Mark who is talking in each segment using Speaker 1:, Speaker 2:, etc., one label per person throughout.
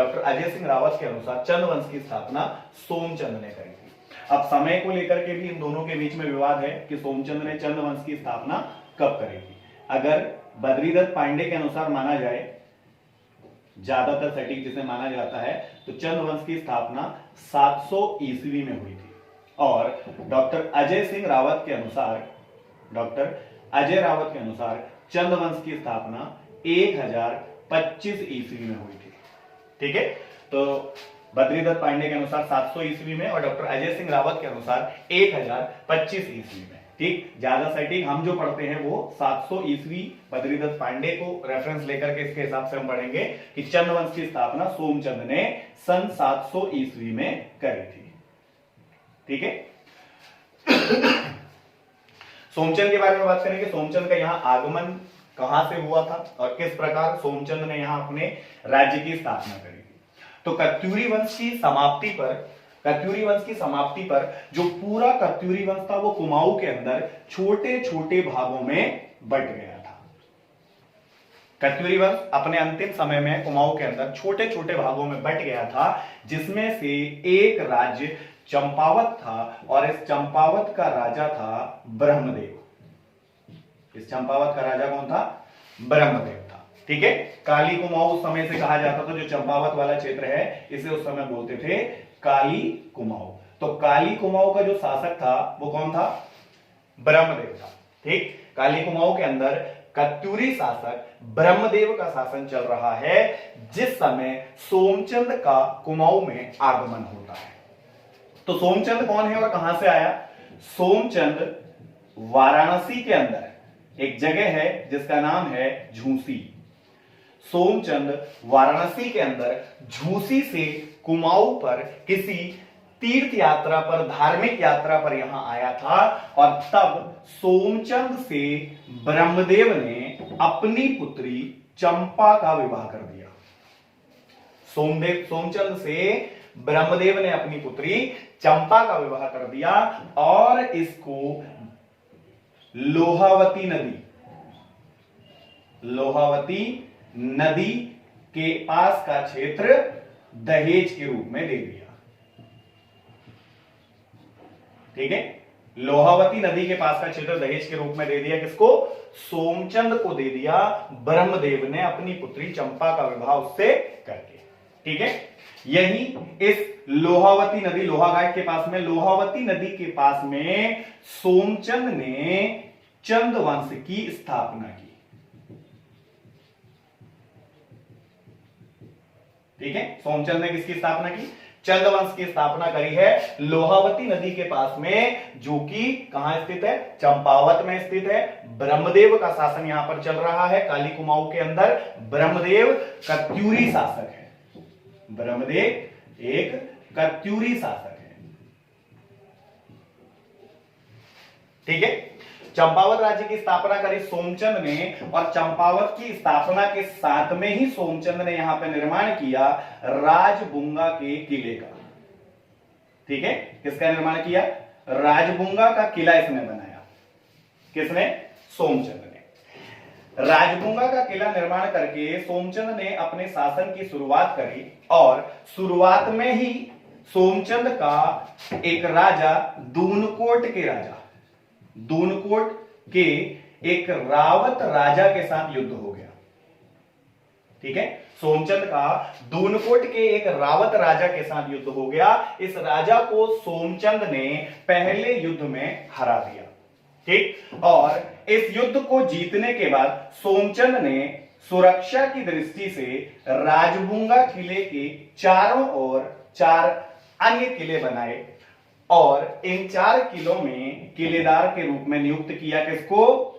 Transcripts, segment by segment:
Speaker 1: Doctor Ajay Singh Rawat के अनुसार चंद वंश की स्थापना सोमचंद ने करी थी। अब समय को लेकर के भी इन दोनों के बीच में विवाद है कि सोमचंद ने चंद वंश की स्थापना कब करी थी। अगर बद्रीदत्त पांडे के अनुसार माना जाए, ज्यादातर सटीक जिसे माना जाता है, तो चंद वंश की स्थापना 700 ईस्वी में हुई थी। और डॉक्टर अजय सिंह रावत के अनुसार, डॉक्टर अजय रावत के अनुसार चंद वंश की स्थापना 1025 ईस्वी में हुई थी। ठीक है, तो बद्रीदत्त पांडे के अनुसार 700 ईस्वी में और डॉक्टर अजय सिंह रावत के अनुसार 1025 ईस्वी में। ठीक, ज्यादा सटीक हम जो पढ़ते हैं वो 700 ईस्वी बद्रीदत्त पांडे को रेफरेंस लेकर के इसके हिसाब से हम पढ़ेंगे कि चंद वंश की स्थापना सोमचंद ने सन 700 ईस्वी में करी थी। ठीक है, सोमचंद के बारे में बात करेंगे। सोमचंद का यहाँ आगमन कहां से हुआ था और किस प्रकार सोमचंद ने यहाँ अपने राज्य की स्थापना करी थी। तो कत्यूरी वंश की समाप्ति पर जो पूरा कत्यूरी वंश था वो कुमाऊं के अंदर छोटे छोटे भागों में बट गया था। कत्यूरी वंश अपने अंतिम समय में कुमाऊं के अंदर छोटे छोटे भागों में बट गया था, जिसमें से एक राज्य चंपावत था और इस चंपावत का राजा था ब्रह्मदेव। इस चंपावत का राजा कौन था? ब्रह्मदेव था। ठीक है, काली कुमाऊं उस समय से कहा जाता था। जो चंपावत वाला क्षेत्र है इसे उस समय बोलते थे काली कुमाऊं। तो काली कुमाऊं का जो शासक था वो कौन था? ब्रह्मदेव था। ठीक, काली कुमाऊं के अंदर कत्यूरी शासक ब्रह्मदेव का शासन चल रहा है, जिस समय सोमचंद का कुमाऊं में आगमन होता है। तो सोमचंद कौन है और कहां से आया? सोमचंद वाराणसी के अंदर एक जगह है जिसका नाम है झूसी। सोमचंद वाराणसी के अंदर झूसी से कुमाऊं पर किसी तीर्थ यात्रा पर, धार्मिक यात्रा पर यहां आया था और तब सोमचंद से ब्रह्मदेव ने अपनी पुत्री चंपा का विवाह कर दिया। सोमचंद से ब्रह्मदेव ने अपनी पुत्री चंपा का विवाह कर दिया और इसको लोहावती नदी के पास का क्षेत्र दहेज के रूप में दे दिया। ठीक है, लोहावती नदी के पास का क्षेत्र दहेज के रूप में दे दिया। किसको? सोमचंद को दे दिया, ब्रह्मदेव ने अपनी पुत्री चंपा का विवाह उससे करके। ठीक है, यही इस लोहावती नदी, लोहाघाट के पास में लोहावती नदी के पास में सोमचंद ने चंद वंश की स्थापना की। ठीक है, सोमचंद ने किसकी स्थापना की? चंद वंश की स्थापना करी है लोहावती नदी के पास में, जो कि कहां स्थित है? चंपावत में स्थित है। ब्रह्मदेव का शासन यहां पर चल रहा है काली कुमाऊं के अंदर। ब्रह्मदेव कत्यूरी शासक है। ब्रह्मदेव एक कत्यूरी शासक है। ठीक है, चंपावत राज्य की स्थापना करी सोमचंद ने और चंपावत की स्थापना के साथ में ही सोमचंद ने यहां पर निर्माण किया राजबुंगा के किले का। ठीक है, किसका निर्माण किया? राजबुंगा का किला इसने बनाया। किसने? सोमचंद ने। राजबुंगा का किला निर्माण करके सोमचंद ने अपने शासन की शुरुआत करी और शुरुआत में ही सोमचंद का एक राजा दूनकोट के एक रावत राजा के साथ युद्ध हो गया। ठीक है, सोमचंद का दूनकोट के एक रावत राजा के साथ युद्ध हो गया। इस राजा को सोमचंद ने पहले युद्ध में हरा दिया। ठीक, और इस युद्ध को जीतने के बाद सोमचंद ने सुरक्षा की दृष्टि से राजबुंगा किले के चारों ओर 4 अन्य किले बनाए और इन 4 किलों में किलेदार के रूप में नियुक्त किया। किसको?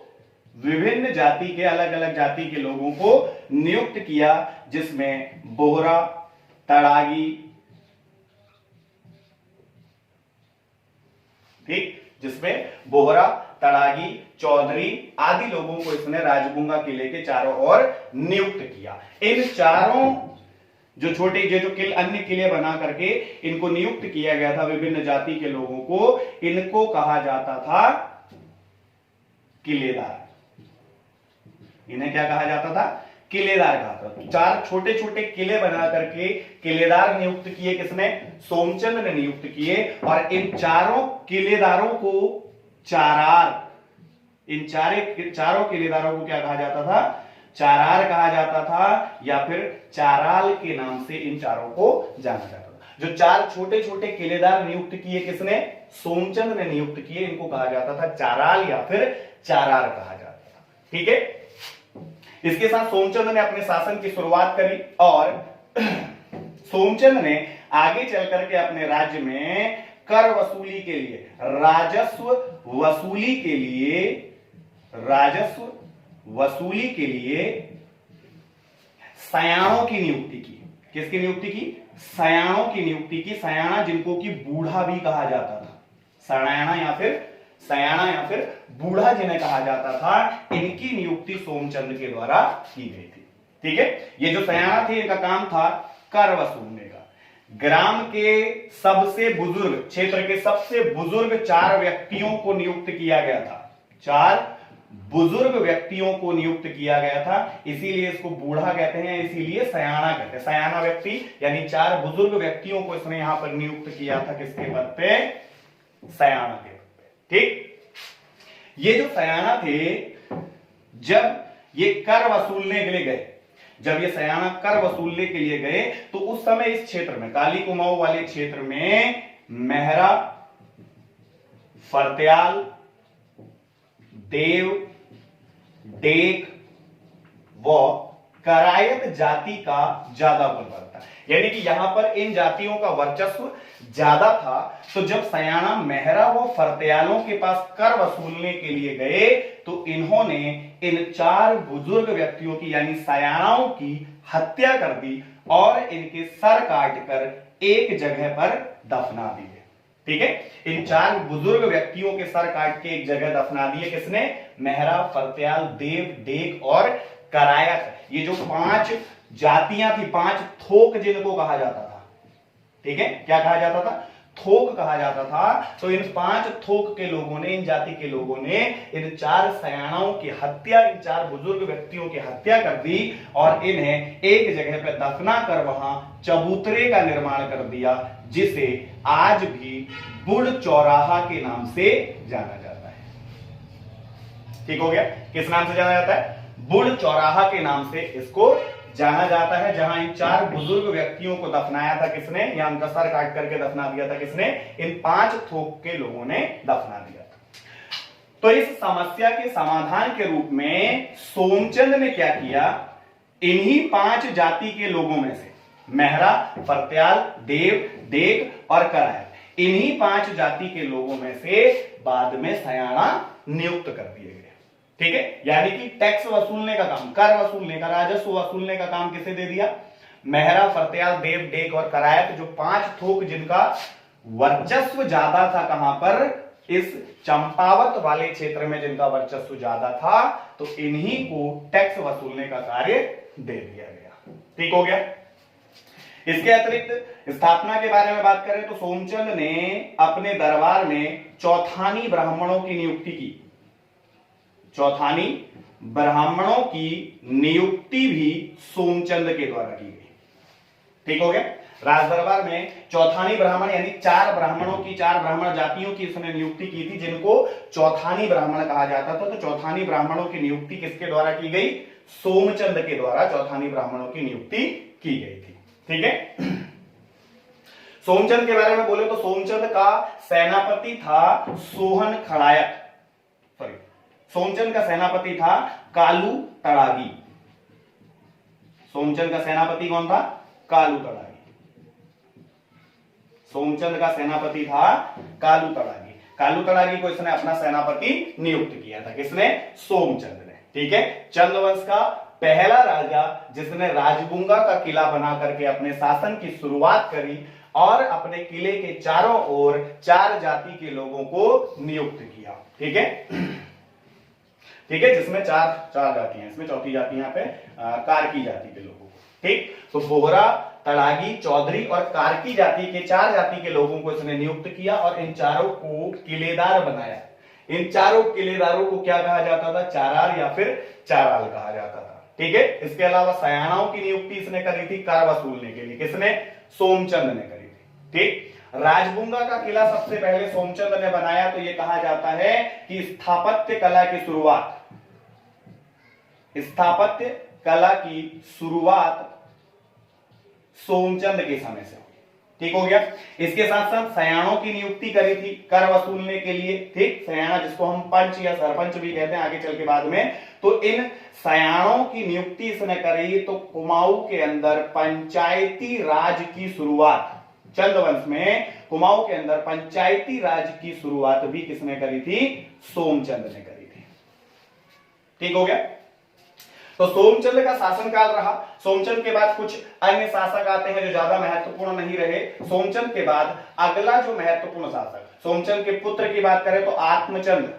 Speaker 1: विभिन्न जाति के, अलग अलग जाति के लोगों को नियुक्त किया, जिसमें बोहरा, तड़ागी, ठीक, जिसमें बोहरा, तड़ागी, चौधरी आदि लोगों को इसने राजबुंगा किले के चारों ओर नियुक्त किया। इन चारों जो अन्य किले बना करके इनको नियुक्त किया गया था विभिन्न जाति के लोगों को, इनको कहा जाता था किलेदार। इन्हें क्या कहा जाता था? किलेदार कहा था। चार छोटे छोटे किले बना करके किलेदार नियुक्त किए, किसने? सोमचंद ने नियुक्त किए। और इन चारों किलेदारों को चारार, इन चारों किलेदारों को क्या कहा जाता था? चारार कहा जाता था, या फिर चाराल के नाम से इन चारों को जाना जाता था। जो चार छोटे छोटे किलेदार नियुक्त किए, किसने? सोमचंद ने नियुक्त किए। इनको कहा जाता था चाराल या फिर चारार कहा जाता था। ठीक है, इसके साथ सोमचंद ने अपने शासन की शुरुआत करी और सोमचंद ने आगे चल करके अपने राज्य में कर वसूली के लिए, राजस्व वसूली के लिए, राजस्व वसूली के लिए सयाणों की नियुक्ति की। किसकी नियुक्ति की? सयाणों की नियुक्ति की। सयाणा जिनको कि बूढ़ा भी कहा जाता था, सयाणा या फिर बूढ़ा जिन्हें कहा जाता था, इनकी नियुक्ति सोमचंद के द्वारा की गई थी। ठीक है, ये जो सयाणा थे इनका काम था कर वसूलने का। ग्राम के सबसे बुजुर्ग, क्षेत्र के सबसे बुजुर्ग 4 व्यक्तियों को नियुक्त किया गया था। 4 बुजुर्ग व्यक्तियों को नियुक्त किया गया था, इसीलिए इसको बूढ़ा कहते हैं, इसीलिए सयाना कहते हैं। सयाना व्यक्ति यानी 4 बुजुर्ग व्यक्तियों को इसने यहां पर नियुक्त किया था, किसके पद पे? सयाना के पद पे। ठीक, ये जो सयाना थे, जब ये कर वसूलने के लिए गए, जब ये सयाना कर वसूलने के लिए गए, तो उस समय इस क्षेत्र में, काली कुमाऊं वाले क्षेत्र में मेहरा, फरत्याल, देव, डेक व करायत जाति का ज्यादा बोलबाला था। यानी कि यहां पर इन जातियों का वर्चस्व ज्यादा था। तो जब सयाना, मेहरा व फरत्यालों के पास कर वसूलने के लिए गए, तो इन्होंने इन 4 बुजुर्ग व्यक्तियों की यानी सयानाओं की हत्या कर दी और इनके सर काटकर एक जगह पर दफना दिए। ठीक है, इन 4 बुजुर्ग व्यक्तियों के सर काट के एक जगह दफना दिए। किसने? मेहरा, फरत्याल, देव, डेक और करायत। ये जो 5 जातियां थी, 5 थोक जिनको कहा जाता था। ठीक है, क्या कहा जाता था? थोक कहा जाता था। तो इन 5 थोक के लोगों ने, इन जाति के लोगों ने इन 4 सयानाओं की हत्या, इन 4 बुजुर्ग व्यक्तियों की हत्या कर दी और इन्हें एक जगह पर दफना कर वहां चबूतरे का निर्माण कर दिया, जिसे आज भी बुढ़ चौराहा के नाम से जाना जाता है। ठीक हो गया, किस नाम से जाना जाता है? बुढ़ चौराहा के नाम से इसको जाना जाता है, जहां इन 4 बुजुर्ग व्यक्तियों को दफनाया था। किसने? या उनका सर काट करके दफना दिया था। किसने? इन 5 थोक के लोगों ने दफना दिया था। तो इस समस्या के समाधान के रूप में सोमचंद ने क्या किया? इन्हीं 5 जाति के लोगों में से मेहरा, फरत्याल, देव, डेक और करायत, इन्हीं 5 जाति के लोगों में से बाद में सयाना नियुक्त कर दिए गए। ठीक है, यानी कि टैक्स वसूलने का काम, कर वसूलने का, राजस्व वसूलने का काम किसे दे दिया? मेहरा, फरत्याल, देव, डेक और करायत, जो 5 थोक जिनका वर्चस्व ज्यादा था। कहां पर? इस चंपावत वाले क्षेत्र में जिनका वर्चस्व ज्यादा था, तो इन्हीं को टैक्स वसूलने का कार्य दे दिया गया। ठीक हो गया। इसके अतिरिक्त स्थापना के बारे में बात करें तो सोमचंद ने अपने दरबार में चौथानी ब्राह्मणों की नियुक्ति की। चौथानी ब्राह्मणों की नियुक्ति भी सोमचंद के द्वारा की गई। ठीक हो गया। राज दरबार में चौथानी ब्राह्मण यानी 4 ब्राह्मणों की, 4 ब्राह्मण जातियों की उसने नियुक्ति की थी, जिनको चौथानी ब्राह्मण कहा जाता था। तो चौथानी ब्राह्मणों की नियुक्ति किसके द्वारा की गई? सोमचंद के द्वारा चौथानी ब्राह्मणों की नियुक्ति की गई थी। ठीक है। सोमचंद के बारे में बोले तो सोमचंद का सेनापति था सोहन खड़ायत, सॉरी, सोमचंद का सेनापति था कालू तड़ागी। सोमचंद का सेनापति कौन था? कालू तड़ागी। सोमचंद का सेनापति था कालू तड़ागी। कालू तड़ागी को इसने अपना सेनापति नियुक्त किया था। किसने? सोमचंद ने। ठीक है। चंद्रवंश का पहला राजा जिसने राजगुंगा का किला बना करके अपने शासन की शुरुआत करी और अपने किले के चारों ओर 4 जाति के लोगों को नियुक्त किया। ठीक है। ठीक है, जिसमें 4 जातियां, इसमें चौथी जाति यहाँ पे कार्की जाति के लोगों को। ठीक, तो बोहरा, तड़ागी, चौधरी और कार्की जाति के 4 जाति के लोगों को इसने नियुक्त किया और इन चारों को किलेदार बनाया। इन चारों किलेदारों को क्या कहा जाता था? चारार या फिर चाराल कहा जाता था। ठीक है। इसके अलावा सयानाओं की नियुक्ति इसने करी थी कर वसूलने के लिए। किसने? सोमचंद ने करी थी। ठीक। राजबुंगा का किला सबसे पहले सोमचंद ने बनाया, तो यह कहा जाता है कि स्थापत्य कला की शुरुआत, स्थापत्य कला की शुरुआत सोमचंद के समय से। ठीक हो गया। इसके साथ साथ सयानों की नियुक्ति करी थी कर वसूलने के लिए। ठीक। सयाना जिसको हम पंच या सरपंच भी कहते हैं आगे चल के बाद में, तो इन सयानों की नियुक्ति इसने करी। तो कुमाऊं के अंदर पंचायती राज की शुरुआत, चंद्रवंश में कुमाऊं के अंदर पंचायती राज की शुरुआत भी किसने करी थी? सोमचंद ने करी थी। ठीक हो गया। तो सोमचंद का शासनकाल रहा। सोमचंद के बाद कुछ अन्य शासक आते हैं जो ज्यादा महत्वपूर्ण नहीं रहे। सोमचंद के बाद अगला जो महत्वपूर्ण शासक, सोमचंद के पुत्र की बात करें तो आत्मचंद।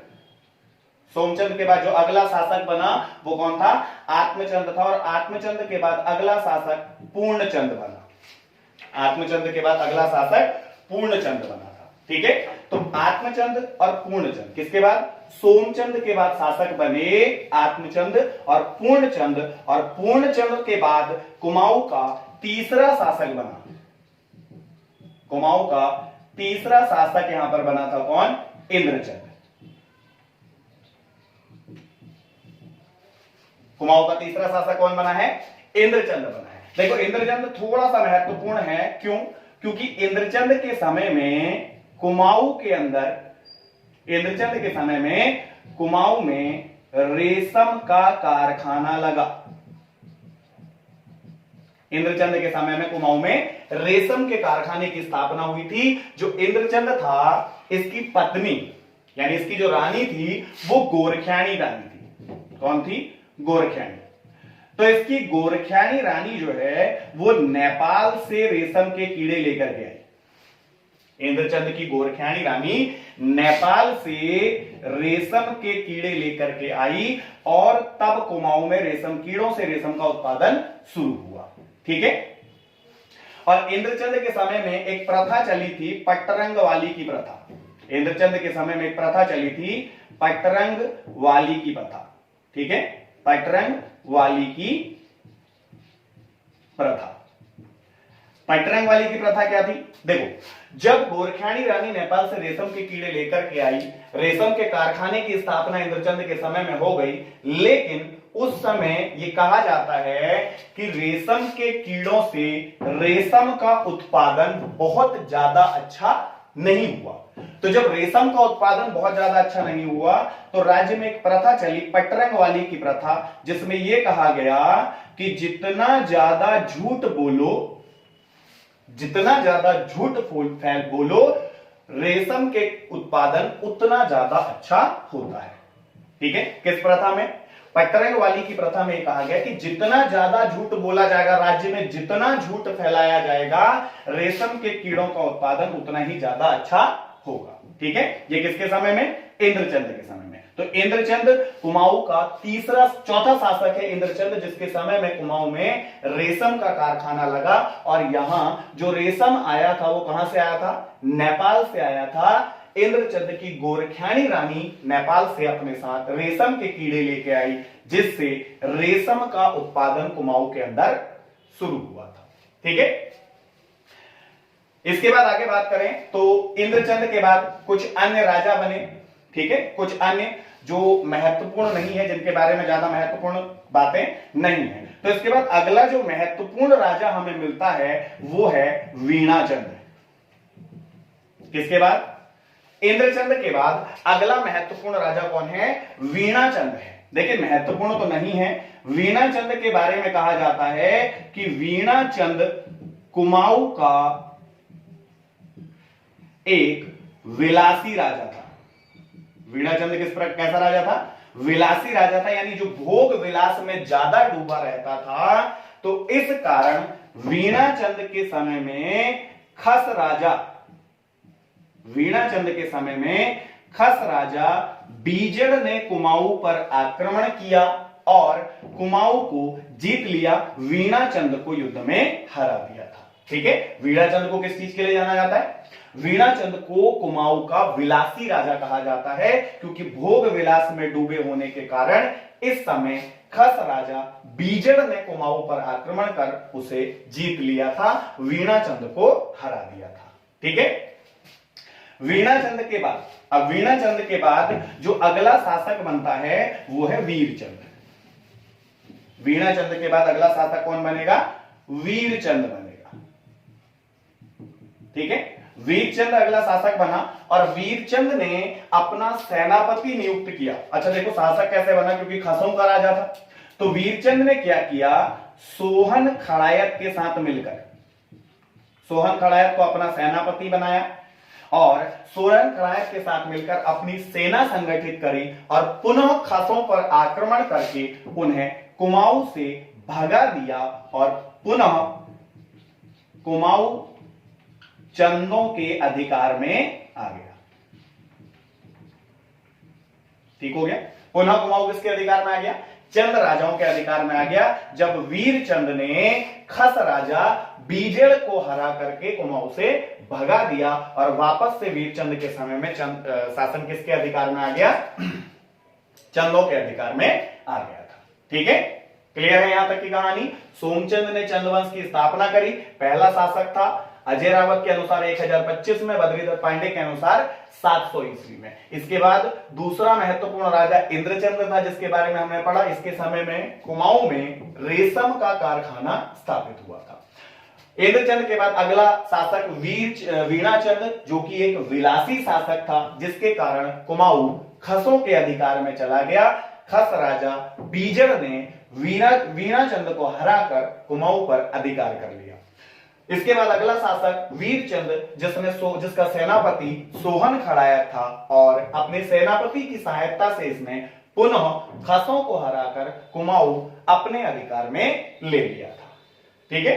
Speaker 1: सोमचंद के बाद जो अगला शासक बना वो कौन था? आत्मचंद था। और आत्मचंद के बाद अगला शासक पूर्णचंद बना। आत्मचंद के बाद अगला शासक पूर्णचंद बना था। ठीक है। तो आत्मचंद और पूर्णचंद, किसके बाद? सोमचंद के बाद शासक बने आत्मचंद और पूर्णचंद, और पूर्णचंद के बाद कुमाऊं का तीसरा शासक बना। कुमाऊं का तीसरा शासक यहां पर बना था कौन? इंद्रचंद। कुमाऊं का तीसरा शासक कौन बना है? इंद्रचंद बना है। देखो इंद्रचंद थोड़ा सा महत्वपूर्ण है। क्यों? क्योंकि इंद्रचंद के समय में कुमाऊं के अंदर, इंद्रचंद के समय में कुमाऊं में रेशम का कारखाना लगा। इंद्रचंद के समय में कुमाऊं में रेशम के कारखाने की स्थापना हुई थी। जो इंद्रचंद था, इसकी पत्नी यानी इसकी जो रानी थी वो गोरख्याणी रानी थी। कौन थी? गोरख्याणी। तो इसकी गोरख्याणी रानी जो है वो नेपाल से रेशम के कीड़े लेकर के आई। इंद्रचंद की गोरख्याणी रानी नेपाल से रेशम के कीड़े लेकर के आई और तब कुमाऊं में रेशम कीड़ों से रेशम का उत्पादन शुरू हुआ। ठीक है। और इंद्रचंद के समय में एक प्रथा चली थी, पट्टरंग वाली की प्रथा। इंद्रचंद के समय में एक प्रथा चली थी, पट्टरंग वाली की प्रथा। ठीक है। पट्टरंग वाली की प्रथा। पट्टरंग वाली की प्रथा क्या थी? देखो, जब गोरख्याणी रानी नेपाल से रेशम के कीड़े लेकर के आई, रेशम के कारखाने की स्थापना इंद्रचंद के समय में हो गई, लेकिन उस समय यह कहा जाता है कि रेशम के कीड़ों से रेशम का उत्पादन बहुत ज्यादा अच्छा नहीं हुआ। तो जब रेशम का उत्पादन बहुत ज्यादा अच्छा नहीं हुआ तो राज्य में एक प्रथा चली, पट्टरंग वाली की प्रथा, जिसमें यह कहा गया कि जितना ज्यादा झूठ बोलो, जितना ज्यादा झूठ बोलो, रेशम के उत्पादन उतना ज्यादा अच्छा होता है। ठीक है। किस प्रथा में? पट्टरंग वाली की प्रथा में कहा गया कि जितना ज्यादा झूठ बोला जाएगा, राज्य में जितना झूठ फैलाया जाएगा, रेशम के कीड़ों का उत्पादन उतना ही ज्यादा अच्छा होगा। ठीक है। ये किसके समय में? इंद्रचंद के समय में। तो इंद्रचंद कुमाऊं का चौथा शासक है इंद्रचंद, जिसके समय में कुमाऊं में रेशम का कारखाना लगा। और यहां जो रेशम आया था वो कहां से आया था? नेपाल से आया था। इंद्रचंद की गोरख्याणी रानी नेपाल से अपने साथ रेशम के कीड़े लेके आई, जिससे रेशम का उत्पादन कुमाऊं के अंदर शुरू हुआ था। ठीक है। इसके बाद आगे बात करें तो इंद्रचंद के बाद कुछ अन्य राजा बने। ठीक है। कुछ अन्य जो महत्वपूर्ण नहीं है, जिनके बारे में ज्यादा महत्वपूर्ण बातें नहीं है। तो इसके बाद अगला जो महत्वपूर्ण राजा हमें मिलता है वो है वीणाचंद। किसके बाद? इंद्रचंद के बाद अगला महत्वपूर्ण राजा कौन है? वीणाचंद है। देखिए महत्वपूर्ण तो नहीं है। वीणाचंद के बारे में कहा जाता है कि वीणाचंद कुमाऊं का एक विलासी राजा था। वीणाचंद कैसा राजा था? विलासी राजा था, यानी जो भोग विलास में ज्यादा डूबा रहता था। तो इस कारण वीणाचंद के समय में खस राजा, वीणाचंद के समय में खस राजा बीजड़ ने कुमाऊं पर आक्रमण किया और कुमाऊं को जीत लिया, वीणाचंद को युद्ध में हरा दिया था। ठीक है। वीणाचंद को किस चीज के लिए जाना जाता है? वीणाचंद को कुमाऊं का विलासी राजा कहा जाता है, क्योंकि भोग विलास में डूबे होने के कारण इस समय खस राजा बीजड़ ने कुमाऊं पर आक्रमण कर उसे जीत लिया था, वीणाचंद को हरा दिया था। ठीक है। वीणाचंद के बाद, अब वीणाचंद के बाद जो अगला शासक बनता है वो है वीरचंद। वीणाचंद के बाद अगला शासक कौन बनेगा? वीरचंद बनेगा। ठीक है। वीरचंद अगला शासक बना और वीरचंद ने अपना सेनापति नियुक्त किया। अच्छा देखो शासक कैसे बना, क्योंकि खसों का राजा था। तो वीरचंद ने क्या किया, सोहन खड़ायत के साथ मिलकर सोहन खड़ायत को अपना सेनापति बनाया और सोहन खड़ायत के साथ मिलकर अपनी सेना संगठित करी और पुनः खसों पर आक्रमण करके उन्हें कुमाऊं से भगा दिया और पुनः कुमाऊं चंदों के अधिकार में आ गया। ठीक हो गया। पुनः कुमाऊं किसके अधिकार में आ गया? चंद राजाओं के अधिकार में आ गया, जब वीरचंद ने खस राजा बीजड़ को हरा करके कुमाऊं से भगा दिया और वापस से वीरचंद के समय में शासन किसके अधिकार में आ गया? चंदों के अधिकार में आ गया था। ठीक है। क्लियर है यहां तक की कहानी। सोमचंद ने चंदवंश की स्थापना करी, पहला शासक था। अजय रावत के अनुसार 1025 में, बद्रीधर पांडे के अनुसार 700 ईस्वी में। इसके बाद दूसरा महत्वपूर्ण राजा इंद्रचंद था, जिसके बारे में हमने पढ़ा। इसके समय में कुमाऊं में रेशम का कारखाना स्थापित हुआ था। इंद्रचंद के बाद अगला शासक वीणाचंद, जो कि एक विलासी शासक था, जिसके कारण कुमाऊं खसों के अधिकार में चला गया। खस राजा बीजड़ ने वीणाचंद को हराकर कुमाऊं पर अधिकार कर लिया। इसके बाद अगला शासक वीरचंद, जिसका सेनापति सोहन खड़ायत था और अपने सेनापति की सहायता से इसने पुनः खसों को हराकर कुमाऊं अपने अधिकार में ले लिया था। ठीक है।